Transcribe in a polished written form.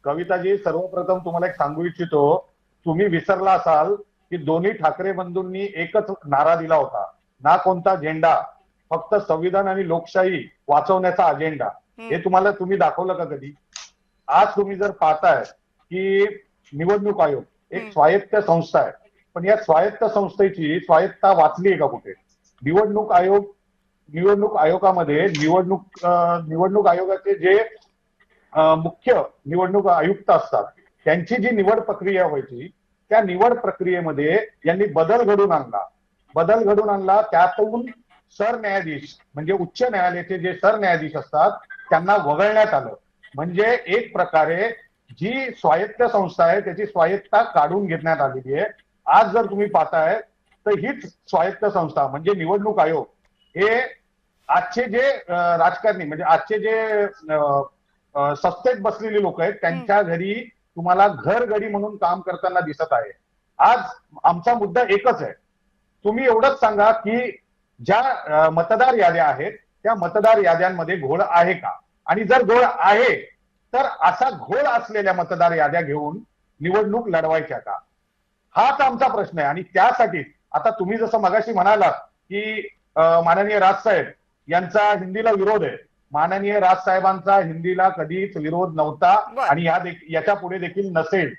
कविताजी, सर्वप्रथम तुम्हाला एक सांगू इच्छितो, तुम्ही विसरला असाल की दोन्ही ठाकरे बंधूंनी एकच नारा दिला होता, ना कोणता झेंडा, फक्त संविधान आणि लोकशाही वाचवण्याचा अजेंडा. हे तुम्हाला तुम्ही दाखवलं का कधी? आज तुम्ही जर पाहताय की निवडणूक आयोग एक स्वायत्त संस्था आहे, पण या स्वायत्त संस्थेची स्वायत्तता वाचली आहे का कुठे? निवडणूक आयोगामध्ये निवडणूक आयोगाचे जे मुख्य निवडणूक आयुक्त असतात, त्यांची जी निवड प्रक्रिया व्हायची, त्या निवड प्रक्रियेमध्ये यांनी बदल घडून आणला. त्यातून सरन्यायाधीश म्हणजे उच्च न्यायालयाचे जे सरन्यायाधीश असतात त्यांना वगळण्यात आलं. म्हणजे एक प्रकारे जी स्वायत्त संस्था आहे त्याची स्वायत्तता काढून घेण्यात आलेली आहे. आज जर तुम्ही पाहताय तर हीच स्वायत्त संस्था म्हणजे निवडणूक आयोग हे आजचे जे राजकारणी म्हणजे आजचे जे सत्तेत बसलेले लोक आहेत त्यांच्या घरी तुम्हाला घरगडी म्हणून काम करताना दिसत आहे. आज आमचा मुद्दा एकच आहे, तुम्ही एवढंच सांगा की ज्या मतदार याद्या आहेत त्या मतदार याद्यांमध्ये घोळ आहे का, आणि जर घोळ आहे तर असा घोळ असलेल्या मतदार याद्या घेऊन निवडणूक लढवायच्या का, हाच आमचा प्रश्न आहे. आणि त्यासाठी आता तुम्ही जसं मगाशी म्हणालात की माननीय राजसाहेब यांचा हिंदीला विरोध आहे, माननीय राजसाहेबांचा हिंदीला कधीच विरोध नव्हता बर आणि याच्या पुढे देखील नसेल.